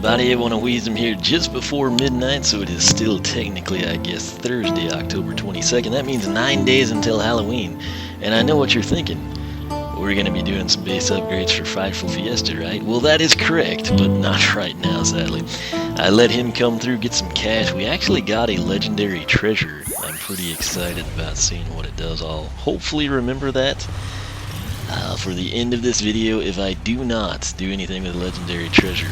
everybody, I want to wheeze them here just before midnight, so it is still technically, I guess, Thursday, October 22nd. That means 9 days until Halloween, and I know what you're thinking. We're going to be doing some base upgrades for Frightful Fiesta, right? Well, that is correct, but not right now, sadly. I let him come through, get some cash. We actually got a legendary treasure. I'm pretty excited about seeing what it does. I'll hopefully remember that for the end of this video. If I do not do anything with legendary treasure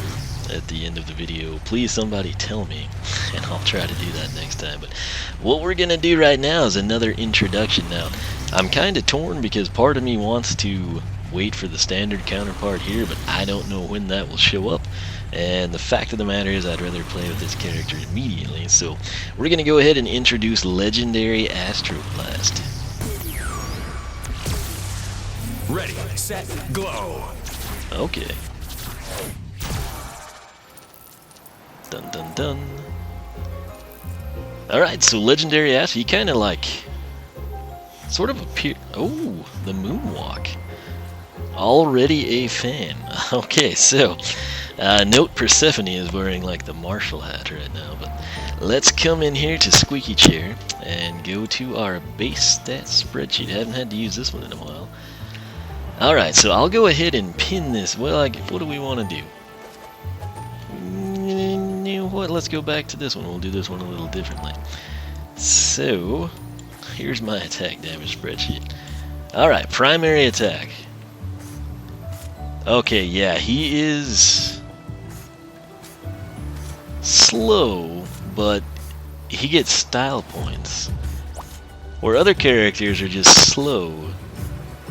at the end of the video, please somebody tell me, and I'll try to do that next time. But what we're gonna do right now is another introduction. Now, I'm kind of torn because part of me wants to wait for the standard counterpart here, but I don't know when that will show up. And the fact of the matter is I'd rather play with this character immediately. So we're gonna go ahead and introduce Legendary Astroblast. Ready, set, glow. Okay. Dun dun dun. Alright, so Legendary Ash, he kind of like sort of appear. Oh, the moonwalk. Already a fan. Okay, so note Persephone is wearing like the Marshall hat right now, but let's come in here to Squeaky Chair and go to our base stats spreadsheet. I haven't had to use this one in a while. Alright, so I'll go ahead and pin this. Well, what do we want to do? You know what? Let's go back to this one. We'll do this one a little differently. So, here's my attack damage spreadsheet. Alright, primary attack. Okay, yeah, he is slow, but he gets style points. Where other characters are just slow,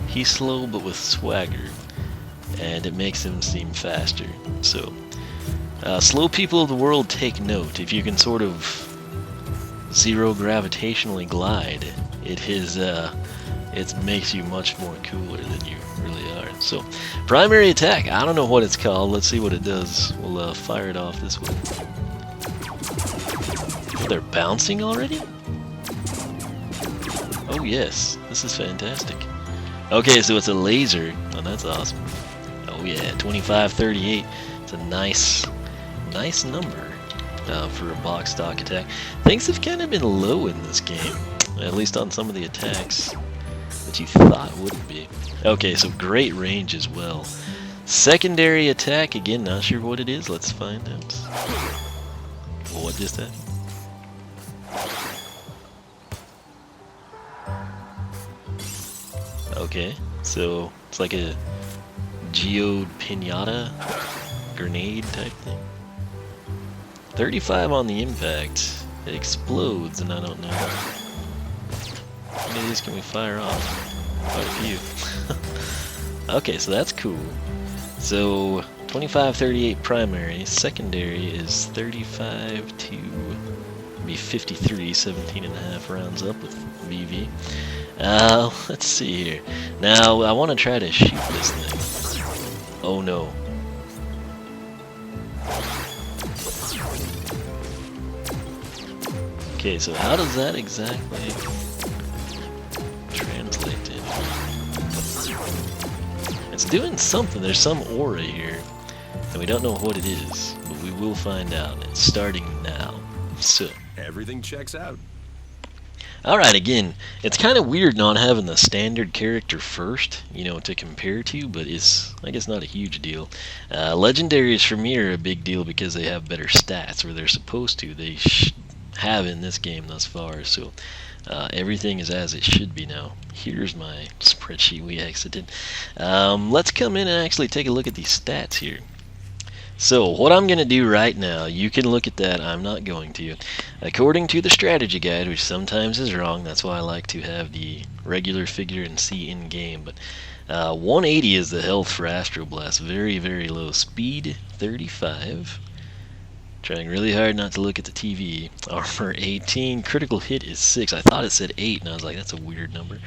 he's slow but with swagger, and it makes him seem faster. So, slow people of the world, take note. If you can sort of zero gravitationally glide, it makes you much more cooler than you really are. So, primary attack. I don't know what it's called. Let's see what it does. We'll fire it off this way. Oh, they're bouncing already? Oh yes, this is fantastic. Okay, so it's a laser. Oh, that's awesome. Oh yeah, 2538. It's a nice number for a box stock attack. Things have kind of been low in this game, at least on some of the attacks that you thought wouldn't be. Okay, so great range as well. Secondary attack, again, not sure what it is. Let's find out. Well, what is that? Okay, so it's like a geode pinata grenade type thing. 35 on the impact. It explodes, and I don't know how many of these can we fire off. Quite a few. Okay, so that's cool. So 2538 primary, secondary is 35 to be 53, 17 and a half rounds up with VV. Let's see here. Now, I want to try to shoot this thing. Oh no. Okay, so how does that exactly translate to? It's doing something. There's some aura here, and we don't know what it is, but we will find out. It's starting now. So Everything checks out. alright, again, it's kind of weird not having the standard character first, you know, to compare to, but it's, I guess, not a huge deal. Legendaries for me are a big deal because they have better stats, or they're supposed to. They have in this game thus far, so everything is as it should be now. Here's my spreadsheet we exited. Let's come in and actually take a look at these stats here. So what I'm going to do right now, you can look at that, I'm not going to. According to the strategy guide, which sometimes is wrong, that's why I like to have the regular figure and see in game, but 180 is the health for Astroblast, very, very low. Speed, 35. Trying really hard not to look at the TV. Armor, 18. Critical hit is 6. I thought it said 8, and I was like, that's a weird number.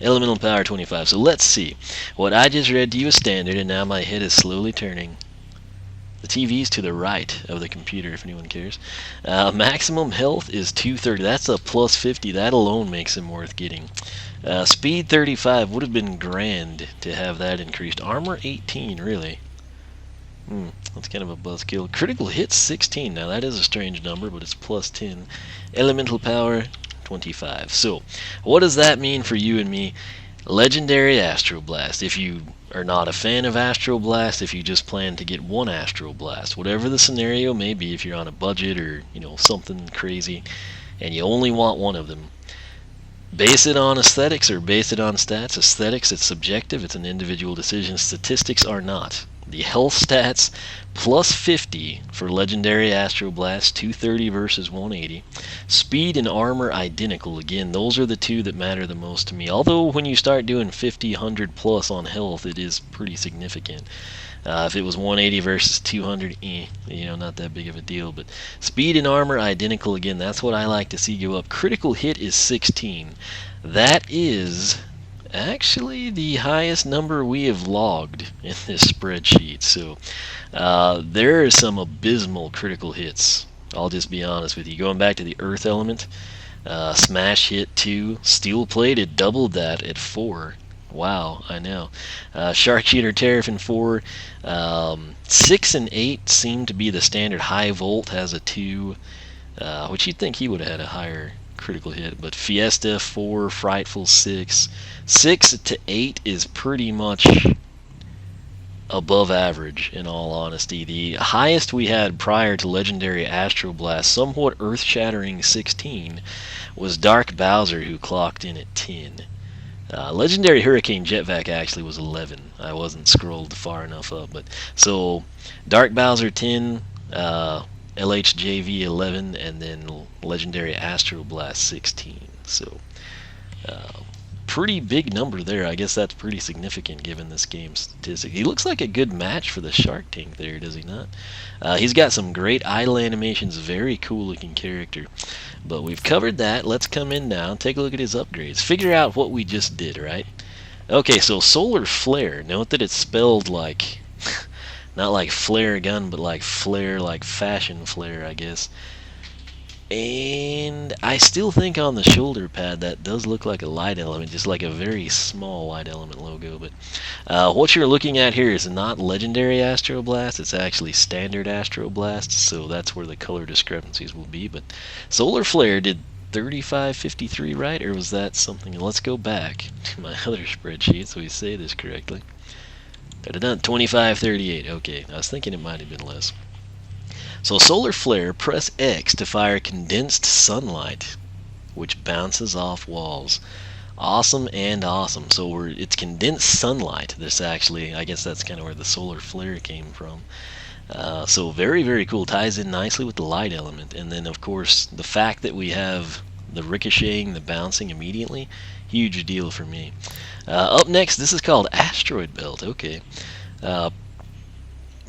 Elemental power, 25. So let's see. What I just read to you is standard, and now my head is slowly turning. The TV's to the right of the computer, if anyone cares. Maximum health is 230. That's a plus 50. That alone makes him worth getting. Speed 35 would have been grand to have that increased. Armor 18, really. That's kind of a buzzkill. Critical hit 16. Now that is a strange number, but it's plus 10. Elemental power 25. So, what does that mean for you and me? Legendary Astroblast. If you are not a fan of Astroblast, if you just plan to get one Astroblast, whatever the scenario may be, if you're on a budget or something crazy, and you only want one of them, base it on aesthetics or base it on stats. Aesthetics, it's subjective, it's an individual decision. Statistics are not. The health stats, plus 50 for Legendary Astroblast, 230 versus 180. Speed and armor identical. Again, those are the two that matter the most to me. Although when you start doing 50, 100 plus on health, it is pretty significant. If it was 180 versus 200, not that big of a deal. But speed and armor identical. Again, that's what I like to see go up. Critical hit is 16. That is actually the highest number we have logged in this spreadsheet. So there are some abysmal critical hits. I'll just be honest with you. Going back to the earth element, smash hit 2, steel plated doubled that at 4. Wow, I know. Sharpshooter Terrapin 4, 6 and 8 seem to be the standard. High Volt has a 2, which you'd think he would have had a higher critical hit, but Fiesta 4, Frightful 6. 6 to 8 is pretty much above average, in all honesty. The highest we had prior to Legendary Astroblast, somewhat earth-shattering 16, was Dark Bowser, who clocked in at 10. Legendary Hurricane Jetvac actually was 11. I wasn't scrolled far enough up, but so Dark Bowser 10, LHJV 11, and then Legendary Astroblast 16. So pretty big number there. I guess that's pretty significant given this game's statistic. He looks like a good match for the Shark Tank there, does he not? He's got some great idle animations, very cool looking character. But we've covered that. Let's come in now and take a look at his upgrades. Figure out what we just did, right? Okay, so Solar Flare. Note that it's spelled like, not like flare gun, but like flare, like fashion flare, I guess. And I still think on the shoulder pad that does look like a light element, just like a very small light element logo. But what you're looking at here is not Legendary Astroblast, it's actually Standard Astroblast, so that's where the color discrepancies will be. But Solar Flare did 3553, right? Or was that something? Let's go back to my other spreadsheet so we say this correctly. 2538, okay. I was thinking it might have been less. So Solar Flare, press X to fire condensed sunlight, which bounces off walls. Awesome and awesome. So it's condensed sunlight. This actually, I guess that's kind of where the Solar Flare came from. So very, very cool. Ties in nicely with the light element. And then, of course, the fact that we have the ricocheting, the bouncing immediately, huge deal for me. Up next, this is called Asteroid Belt. Okay.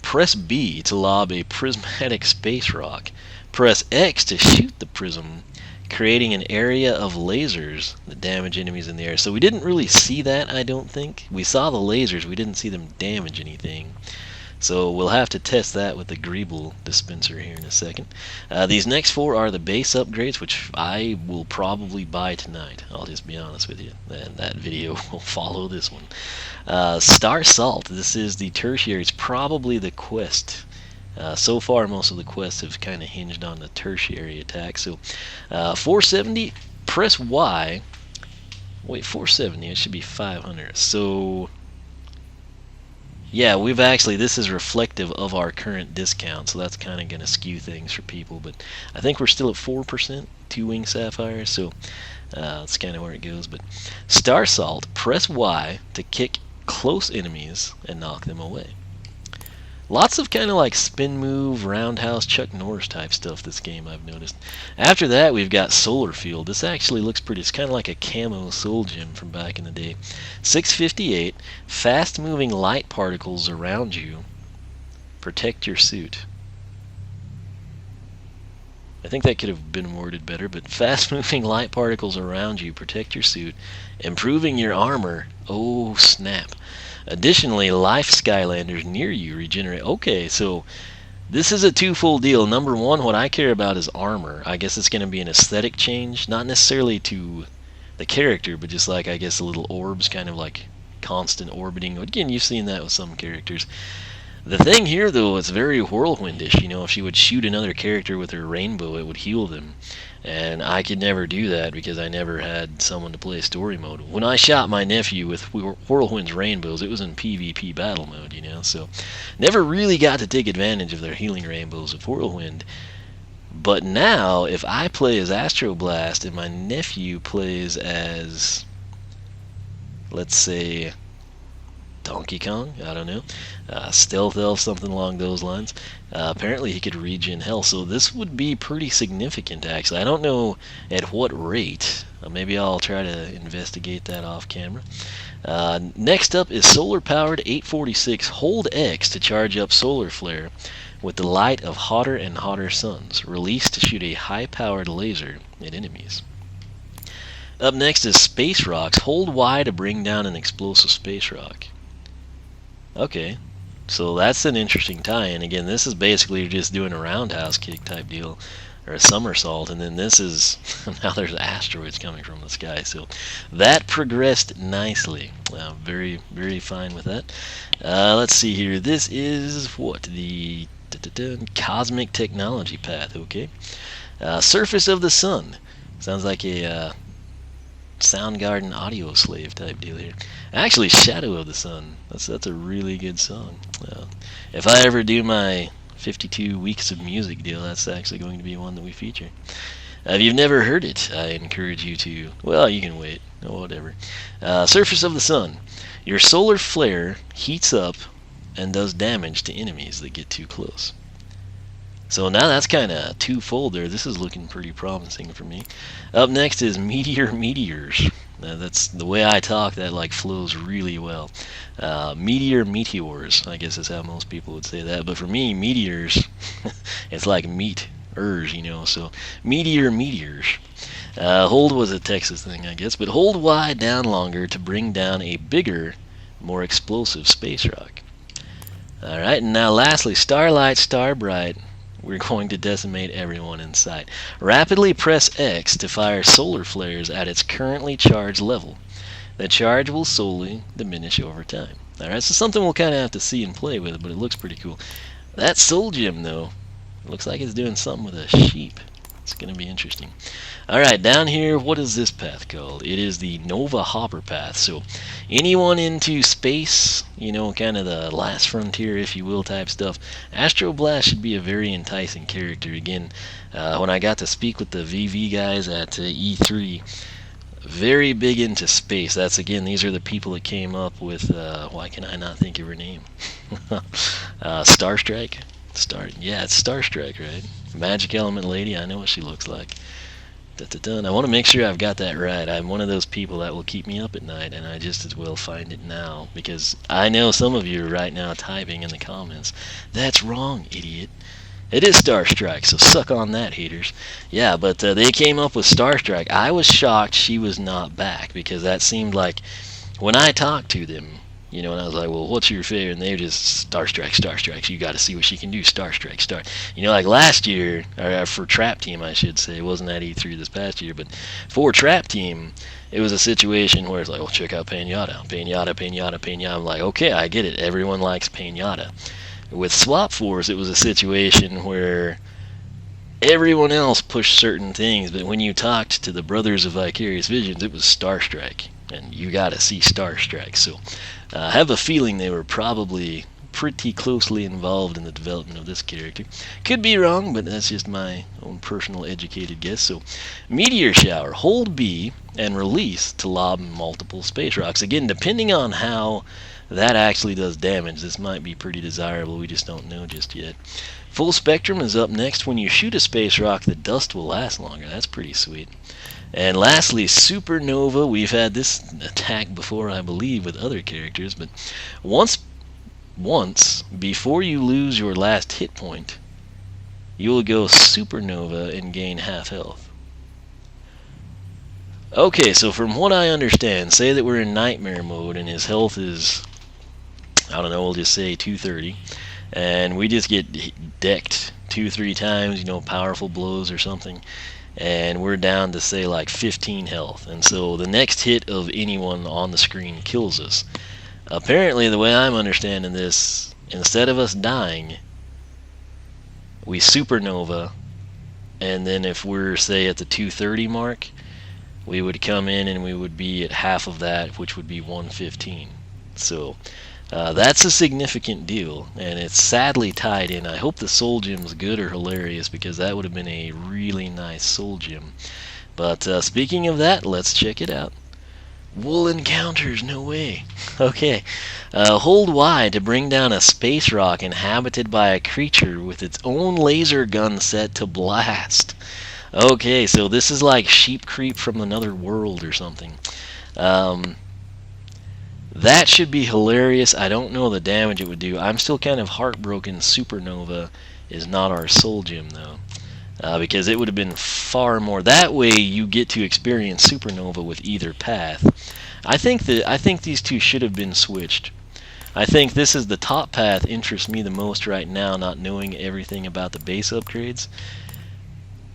Press B to lob a prismatic space rock. Press X to shoot the prism, creating an area of lasers that damage enemies in the air. So we didn't really see that, I don't think. We saw the lasers, we didn't see them damage anything. So we'll have to test that with the Greeble dispenser here in a second. These next 4 are the base upgrades, which I will probably buy tonight. I'll just be honest with you. And that video will follow this one. Star Salt. This is the tertiary. It's probably the quest. So far, most of the quests have kind of hinged on the tertiary attack. So 470, press Y. Wait, 470. It should be 500. So yeah, we've actually, this is reflective of our current discount, so that's kind of going to skew things for people, but I think we're still at 4%, 2-wing sapphires, so that's kind of where it goes. But Star Salt, press Y to kick close enemies and knock them away. Lots of kind of like spin move, roundhouse, Chuck Norris type stuff this game, I've noticed. After that, we've got Solar Field. This actually looks pretty, it's kind of like a camo soul gem from back in the day. 658, fast moving light particles around you. Protect your suit. I think that could have been worded better, but fast moving light particles around you. Protect your suit. Improving your armor. Oh, snap. Additionally, life Skylanders near you regenerate. Okay, so this is a twofold deal. Number one, what I care about is armor. I guess it's going to be an aesthetic change, not necessarily to the character, but just like, I guess, the little orbs, kind of like constant orbiting. Again, you've seen that with some characters. The thing here, though, it's very whirlwindish. If she would shoot another character with her rainbow, it would heal them. And I could never do that because I never had someone to play story mode. When I shot my nephew with Whirlwind's rainbows, it was in PvP battle mode, so never really got to take advantage of their healing rainbows with Whirlwind. But now, if I play as Astroblast and my nephew plays as, let's say, Donkey Kong, I don't know, Stealth Elf, something along those lines. Apparently he could regen health, so this would be pretty significant, actually. I don't know at what rate. Maybe I'll try to investigate that off camera. Next up is solar-powered 846. Hold X to charge up Solar Flare with the light of hotter and hotter suns. Release to shoot a high-powered laser at enemies. Up next is Space Rocks. Hold Y to bring down an explosive space rock. Okay, so that's an interesting tie-in. Again, this is basically just doing a roundhouse kick type deal, or a somersault, and then this is, now there's asteroids coming from the sky, so that progressed nicely. Very, very fine with that. Let's see here, this is, what, the Cosmic Technology Path, okay. Surface of the Sun, sounds like a Soundgarden Audio Slave type deal here. Actually, Shadow of the Sun. That's a really good song. If I ever do my 52 weeks of music deal, that's actually going to be one that we feature. If you've never heard it, I encourage you to. Well, you can wait. Whatever. Surface of the Sun. Your solar flare heats up and does damage to enemies that get too close. So now that's kind of twofold there. This is looking pretty promising for me. Up next is Meteors. That's the way I talk, that like flows really well. Meteors, I guess is how most people would say that. But for me, meteors, it's like meat-ers, so meteors. Hold was a Texas thing, I guess. But hold Y down longer to bring down a bigger, more explosive space rock. Alright, and now lastly, Starlight, Starbright. We're going to decimate everyone in sight. Rapidly press X to fire solar flares at its currently charged level. The charge will slowly diminish over time. Alright, so something we'll kind of have to see and play with, but it looks pretty cool. That soul gem, though, looks like it's doing something with a sheep. It's going to be interesting. Alright, down here, what is this path called? It is the Nova Hopper path. So, anyone into space, kind of the last frontier, if you will, type stuff, Astroblast should be a very enticing character. Again, when I got to speak with the VV guys at E3, very big into space. That's, again, these are the people that came up with, why can I not think of her name? Starstrike? Yeah, it's Starstrike, right? Magic Element Lady, I know what she looks like. I want to make sure I've got that right. I'm one of those people that will keep me up at night, and I just as well find it now, because I know some of you are right now typing in the comments, "That's wrong, idiot." It is Starstrike, so suck on that, haters. Yeah, but they came up with Starstrike. I was shocked she was not back, because that seemed like, when I talked to them, and I was like, well, what's your favorite? And they were just, Starstrike, you got to see what she can do, Starstrike. Like last year, or for Trap Team, I should say, it wasn't at E3 this past year, but for Trap Team, it was a situation where it's like, well, check out Pinata. I'm like, okay, I get it. Everyone likes Pinata. With Swap Force, it was a situation where everyone else pushed certain things, but when you talked to the Brothers of Vicarious Visions, it was Starstrike. And you got to see Starstrike. So I have a feeling they were probably pretty closely involved in the development of this character. Could be wrong, but that's just my own personal educated guess. So, Meteor Shower. Hold B and release to lob multiple space rocks. Again, depending on how that actually does damage, this might be pretty desirable. We just don't know just yet. Full Spectrum is up next. When you shoot a space rock, the dust will last longer. That's pretty sweet. And lastly, Supernova. We've had this attack before, I believe, with other characters, but once before you lose your last hit point, you will go Supernova and gain half health. Okay, so from what I understand, say that we're in Nightmare mode and his health is, I don't know, we'll just say 230, and we just get decked 2-3 times, powerful blows or something, and we're down to say like 15 health, and so the next hit of anyone on the screen kills us. Apparently, the way I'm understanding this, instead of us dying, we supernova, and then if we're, say, at the 230 mark, we would come in and we would be at half of that, which would be 115. So that's a significant deal, and it's sadly tied in. I hope the soul gem's good or hilarious, because that would have been a really nice soul gem. But speaking of that, let's check it out. Wool encounters, no way. Okay, hold Y to bring down a space rock inhabited by a creature with its own laser gun set to blast. Okay, so this is like sheep creep from another world or something. That should be hilarious. I don't know the damage it would do. I'm still kind of heartbroken Supernova is not our soul gem, though. Because it would have been far more. That way you get to experience Supernova with either path. I think these two should have been switched. I think this is the top path interests me the most right now, not knowing everything about the base upgrades.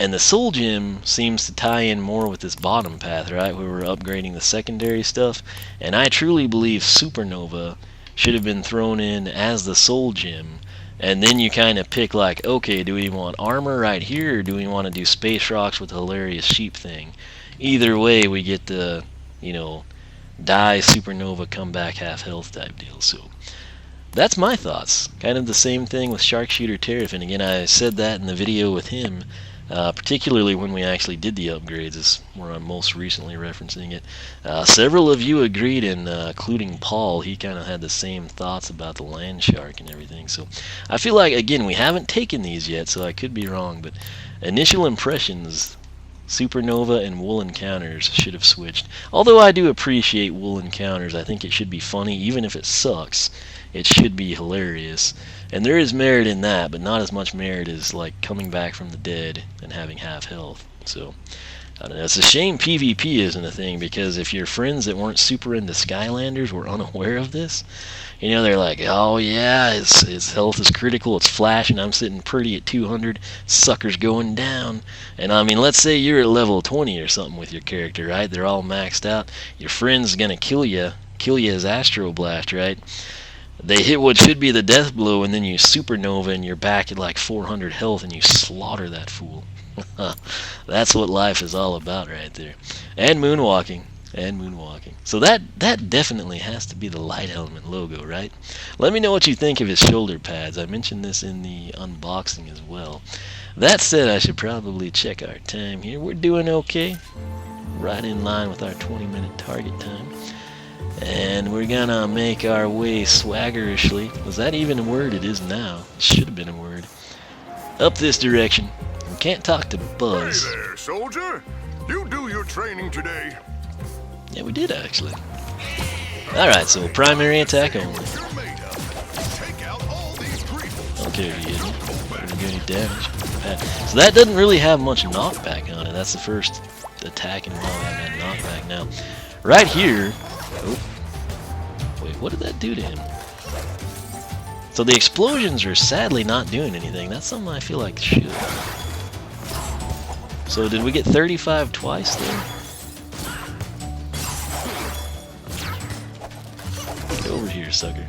And the soul gem seems to tie in more with this bottom path, right, where we're upgrading the secondary stuff. And I truly believe Supernova should have been thrown in as the soul gem. And then you kind of pick, like, okay, do we want armor right here, or do we want to do space rocks with the hilarious sheep thing? Either way, we get the, die Supernova, come back half health type deal. So that's my thoughts. Kind of the same thing with Sharkshooter Tariff. And again, I said that in the video with him, particularly when we actually did the upgrades, is where I'm most recently referencing it. Several of you agreed, including Paul. He kind of had the same thoughts about the land shark and everything. So I feel like, again, we haven't taken these yet, so I could be wrong, but initial impressions, Supernova and Wool Encounters should have switched. Although I do appreciate Wool Encounters. I think it should be funny, even if it sucks. It should be hilarious. And there is merit in that, but not as much merit as like coming back from the dead and having half health. So I don't know. It's a shame PvP isn't a thing, because if your friends that weren't super into Skylanders were unaware of this, they're like, oh yeah, his health is critical, it's flashing, I'm sitting pretty at 200, sucker's going down. And I mean, let's say you're at level 20 or something with your character, right? They're all maxed out. Your friend's gonna kill you as Astroblast, right? They hit what should be the death blow, and then you supernova and you're back at like 400 health and you slaughter that fool. That's what life is all about right there. And moonwalking. So that definitely has to be the Light Element logo, right? Let me know what you think of his shoulder pads. I mentioned this in the unboxing as well. That said, I should probably check our time here. We're doing okay. Right in line with our 20-minute target time. And we're gonna make our way swaggerishly. Was that even a word? It is now. It should have been a word. Up this direction. We can't talk to Buzz. Hey there, soldier. You do your training today. Yeah, we did actually. Alright, so primary attack only. Okay, he hit me. Didn't do any damage. So that doesn't really have much knockback on it. That's the first attack in a while I haven't had knockback now. Right here. Oh. Wait, what did that do to him? So the explosions are sadly not doing anything. That's something I feel like should. So did we get 35 twice there? Get over here, sucker.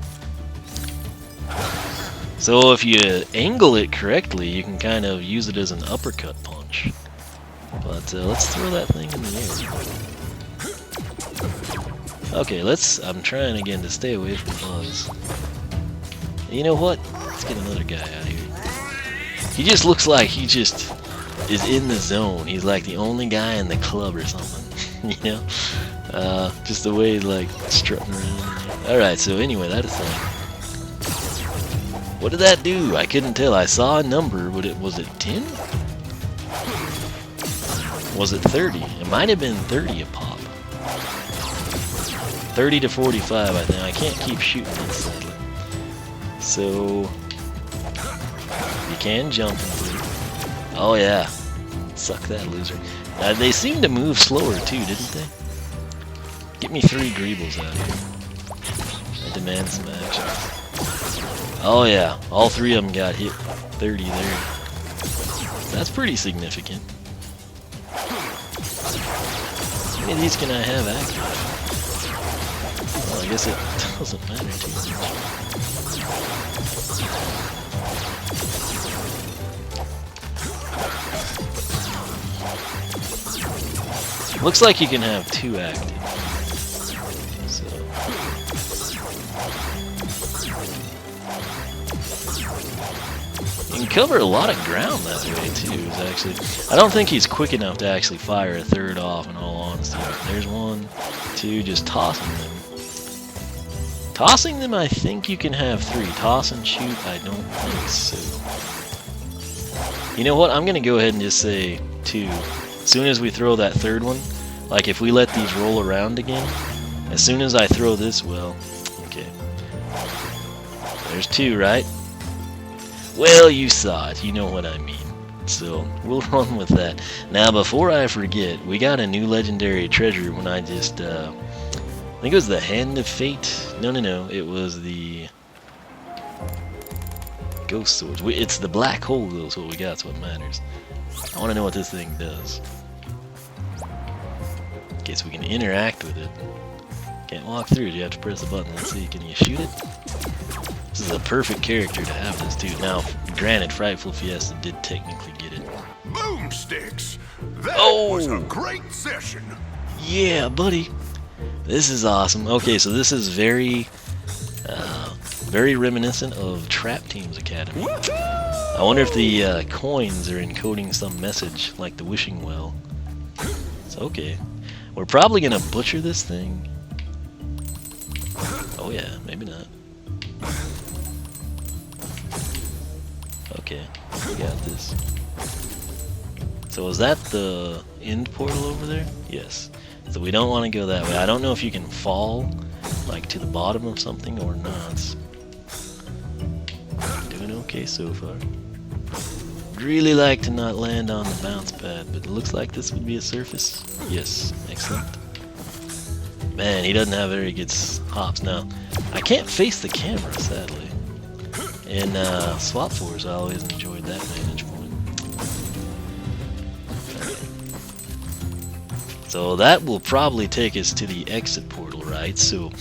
So if you angle it correctly, you can kind of use it as an uppercut punch. But let's throw that thing in the air. Okay, I'm trying again to stay away from Buzz. You know what? Let's get another guy out here. He just looks like he just is in the zone. He's like the only guy in the club or something. Just the way he's like strutting around. Alright, so anyway, that is fine. What did that do? I couldn't tell. I saw a number, but was it 10? Was it 30? It might have been 30 a pop. 30 to 45, I think. I can't keep shooting that sadly. So you can jump. Oh yeah, suck that loser. They seem to move slower too, didn't they? Get me 3 Greebles out here. I demand some action. Oh yeah, all 3 of them got hit 30 there. That's pretty significant. How many of these can I have active? Well, I guess it doesn't matter too much. Looks like you can have 2 active. So. You can cover a lot of ground that way too. Actually, I don't think he's quick enough to actually fire a 3rd off. In all honesty, there's 1, 2, just tossing them. Tossing them, I think you can have 3. Toss and shoot, I don't think so. You know what? I'm gonna go ahead and just say 2. As soon as we throw that 3rd one, like if we let these roll around again, as soon as I throw this, well, okay. There's 2, right? Well, you saw it. You know what I mean. So, we'll run with that. Now, before I forget, we got a new legendary treasure when I just, I think it was the Hand of Fate. No, it was the Ghost Swords. It's the Black Hole, though, is what we got. That's what matters. I want to know what this thing does. Okay, so we can interact with it. Can't walk through it. You have to press the button. Let's see. Can you shoot it? This is a perfect character to have this too. Now, granted, Frightful Fiesta did technically get it. Boomsticks! That Oh! was a great session! Yeah, buddy. This is awesome. Okay, so this is very reminiscent of Trap Team's Academy. I wonder if the coins are encoding some message, like the wishing well. It's okay. We're probably gonna butcher this thing. Oh yeah, maybe not. Okay, we got this. So is that the end portal over there? Yes. So we don't want to go that way. I don't know if you can fall, like, to the bottom of something or not. Doing okay so far. Really like to not land on the bounce pad, but it looks like this would be a surface. Yes, excellent. Man, he doesn't have very good hops. Now, I can't face the camera, sadly. In Swap Force, I always enjoyed that vantage point. So that will probably take us to the exit portal, right? So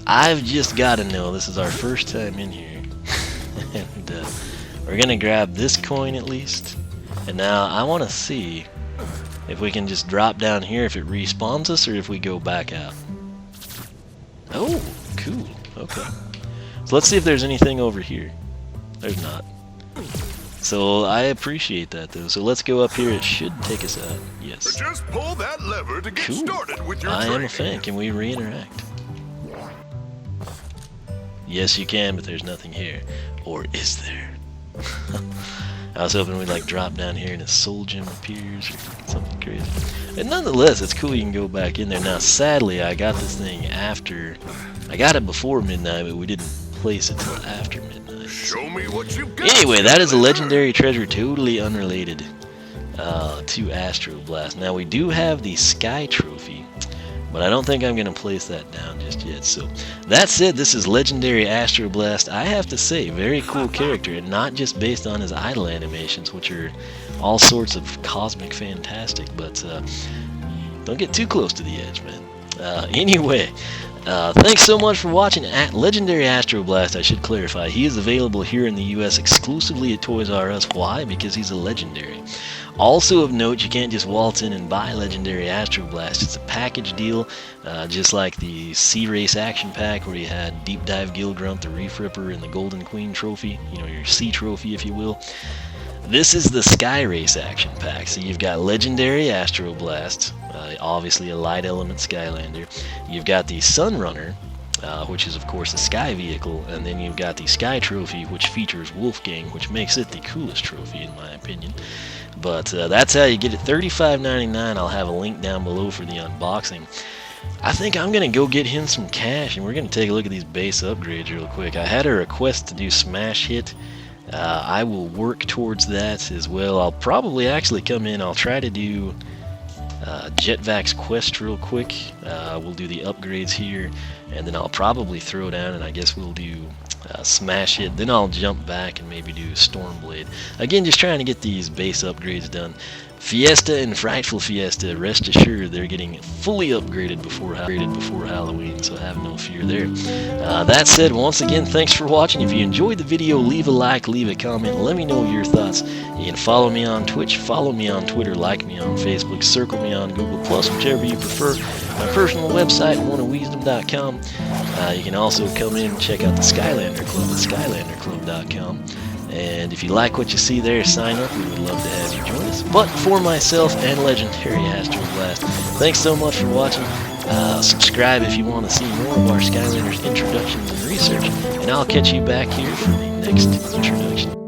I've just got to know, this is our first time in here. And we're going to grab this coin at least. And now I want to see if we can just drop down here, if it respawns us, or if we go back out. Oh, cool. Okay. So let's see if there's anything over here. There's not. So I appreciate that though. So let's go up here. It should take us out. Yes. Just pull that lever to get Cool. started with your I am a training. fan. Can we re-interact? Yes, you can, but there's nothing here. Or is there? I was hoping we'd like drop down here and a soul gem appears or something crazy. And nonetheless, it's cool you can go back in there. Now, sadly, I got this thing after. I got it before midnight, but we didn't place it till after midnight. Show me what you've got. Anyway, that is a legendary treasure totally unrelated to Astroblast. Now, we do have the Sky Trophy, but I don't think I'm going to place that down just yet. So, that said, this is Legendary Astroblast. I have to say, very cool character, and not just based on his idle animations, which are all sorts of cosmic fantastic, but don't get too close to the edge, man. Anyway, thanks so much for watching Legendary Astroblast. I should clarify, he is available here in the US exclusively at Toys R Us. Why? Because he's a legendary. Also of note, you can't just waltz in and buy Legendary Astroblast. It's a package deal, just like the Sea Race Action Pack, where you had Deep Dive Gilgrunt, the Reef Ripper, and the Golden Queen Trophy, you know, your Sea Trophy, if you will. This is the Sky Race Action Pack. So you've got Legendary Astroblast, obviously a light element Skylander. You've got the Sunrunner, which is of course a sky vehicle, and then you've got the Sky Trophy, which features Wolfgang, which makes it the coolest trophy in my opinion. But that's how you get it. $35.99. I'll have a link down below for the unboxing. I think I'm going to go get him some cash, and we're going to take a look at these base upgrades real quick. I had a request to do Smash Hit. I will work towards that as well. I'll probably actually come in. I'll try to do Jetvac's Quest real quick. We'll do the upgrades here, and then I'll probably throw down, and I guess we'll do Smash Hit. Then I'll jump back and maybe do Stormblade. Again, just trying to get these base upgrades done. Fiesta and Frightful Fiesta, rest assured they're getting fully upgraded before Halloween, so have no fear there. That said, once again, thanks for watching. If you enjoyed the video, leave a like, leave a comment, let me know your thoughts. You can follow me on Twitch, follow me on Twitter, like me on Facebook, circle me on Google+, whichever you prefer. My personal website, oneofwisdom.com. You can also come in and check out the Skylander Club at skylanderclub.com. And if you like what you see there, sign up. We would love to have you join us. But for myself and Legendary Astroblast, thanks so much for watching. Subscribe if you want to see more of our Skylanders introductions and research. And I'll catch you back here for the next introduction.